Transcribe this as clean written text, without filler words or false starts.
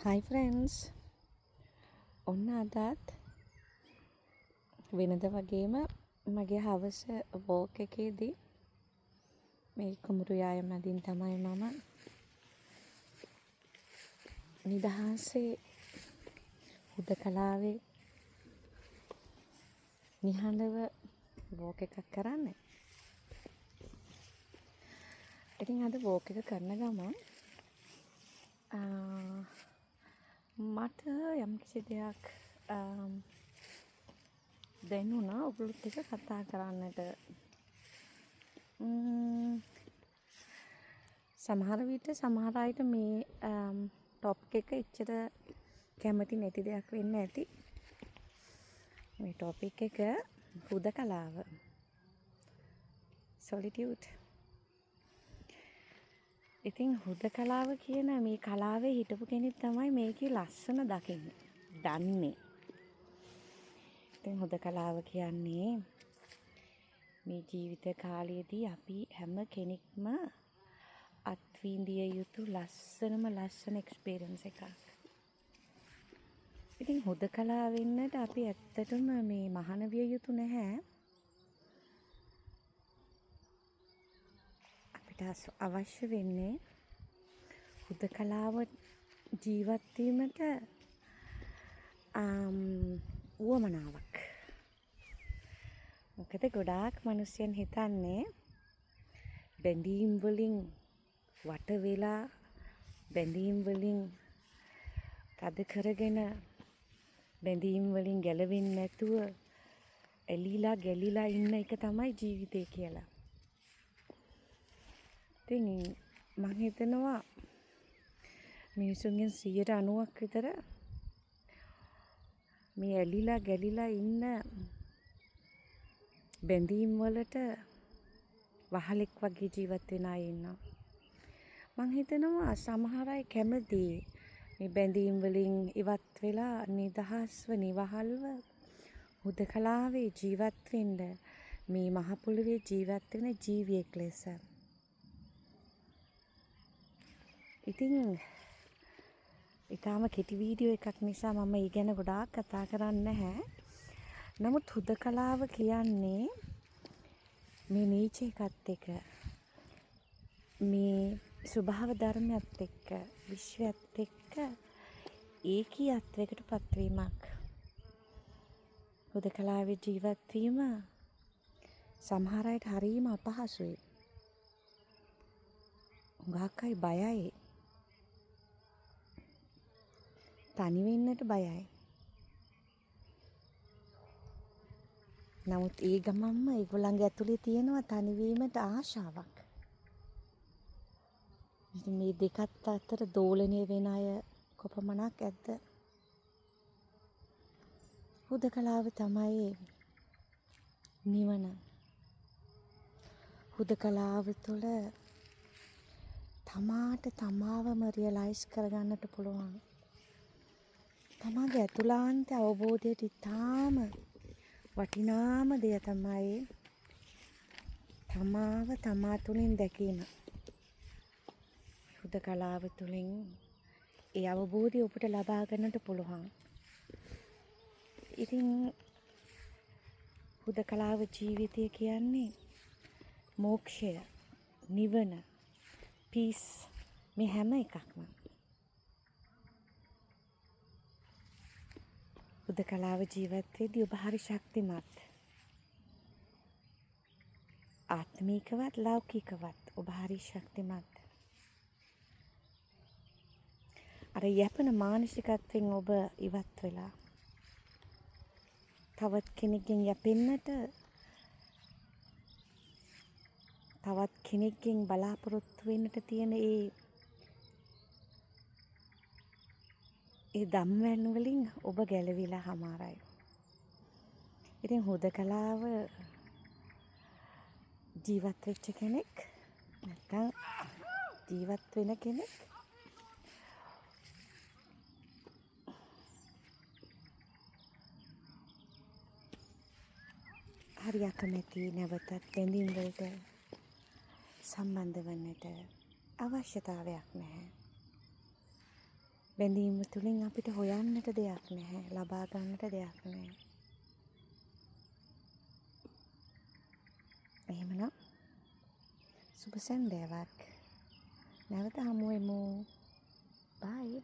හයි friends. ඔන්න අදත් වෙනද වගේම මගේ හවස වෝක් එකේදී මේ කුමරු යාය මැදින් තමයි මම නිදහසේ හුදකලාවේ නිහඬව වෝක් එකක් කරන්නේ. ඉතින් අද වෝක් එක කරන ගමන් මට යම්කිසි දෙයක් දැනුණා ඔගොල්ලොත් එක්ක කතා කරන්නට. සමහර විට සමහර අයට මේ ටොපික් එක එච්චර කැමති නැති දෙයක් වෙන්න ඇති. මේ ටොපික් එක හුදකලාව, solitude. ඉතින් හුදකලාව කියන මේ කලාවේ හිටපු කෙනෙක් තමයි මේකේ ලස්සන දන්නේ. ඉතින් හුදකලාව කියන්නේ මේ ජීවිත කාලයේදී අපි හැම කෙනෙක්ම අත්විඳිය යුතු ලස්සන එක්ස්පීරියන්ස් එකක්. ඉතින් හුදකලා වෙන්නට අපි ඇත්තටම මේ මහාන විය යුතු නැහැ. අපිට අවශ්‍ය වෙන්නේ හුදකලාව ජීවත් වීමට උවමනාවක්. මොකද ගොඩාක් මිනිස්සුන් හිතන්නේ බැඳීම් වලින් වට වෙලා බැඳීම් වලින් තද කරගෙන බැඳීම් වලින් ගැලවෙන්නේ නැතුව එලිලා ගැලිලා ඉන්න එක තමයි ජීවිතය කියලා. ඉතින් මම හිතනවා මිනිසුන්ගෙන් 90%ක් විතර මේ ඇලිලා ගැලිලා ඉන්න බැඳීම් වලට වහලෙක් වගේ ජීවත් වෙන අය ඉන්නවා. මම හිතනවා සමහර අය කැමති මේ බැඳීම් වලින් ඉවත් වෙලා නිදහස්ව නිවහල්ව හුදකලාවේ ජීවත් වෙන්න, මේ මහ පොළොවේ ජීවත් වෙන ජීවියෙක් ලෙස. ඉතින් ඊටාම කෙටි වීඩියෝ එකක් නිසා මම ඒ ගැන ගොඩාක් කතා කරන්නේ නැහැ. නමුත් හුදකලාව කියන්නේ මේ නීච එකත් එක්ක, මේ ස්වභාව ධර්මයත් එක්ක, විශ්වයත් එක්ක ඒකීයත්වයකට පත්වීමක්. හුදකලාවේ ජීවත් වීම සමහර අයට හරිම අපහසුයි. හුඟක් අය බයයි. තනි වෙන්නට බයයි. නමුත් ඒ ගමන්ම ඒගොල්ලන්ගේ ඇතුලේ තියෙනවා තනිවීමට ආශාවක්. ඉතින් මේ දෙකත් අතර දෝලණය වෙන අය කොපමණක් ඇද්ද? හුදකලාව තමයි නිවන. හුදකලාව තුළ තමාට තමාවම රියලයිස් කරගන්නට පුළුවන්. තමාගේ ඇතුළාන්ත අවබෝධයට ඉතාම වටිනාම දෙය තමයි තමාව තමා තුළින් දැකීම. හුදකලාව තුළින් ඒ අවබෝධය ඔබට ලබා ගන්නට පුළුවන්. ඉතින් හුදකලාව ජීවිතය කියන්නේ මෝක්ෂය, නිවන, පීස්, මේ හැම එකක්ම. හුදකලාව ජීවත් වෙද්දී ඔබ හරි ශක්තිමත්. ආත්මිකවත් ලෞකිකවත් ඔබ හරි ශක්තිමත්. අර යැපෙන මානසිකත්වයෙන් ඔබ ඉවත් වෙලා තවත් කෙනෙක්ගෙන් යැපෙන්නට, තවත් කෙනෙක්ගෙන් බලාපොරොත්තු වෙන්නට තියෙන ඒ ධම්මයන් වලින් ඔබ ගැලවිලා හමාරයි. ඉතින් හුදකලාව ජීවත් වෙච්ච කෙනෙක් නැත්නම් ජීවත් වෙන කෙනෙක් හරි අකමැති නැවතත් බැඳීම් වලට සම්බන්ධ වන්නට අවශ්‍යතාවයක් නැහැ. බැඳීම තුළින් අපිට හොයන්නට දෙයක් නැහැ. ලබා ගන්නට දෙයක් නැහැ. එහෙමනම් සුබ සන්ධ්‍යාවක්. නැවත හමු වෙමු. බයි.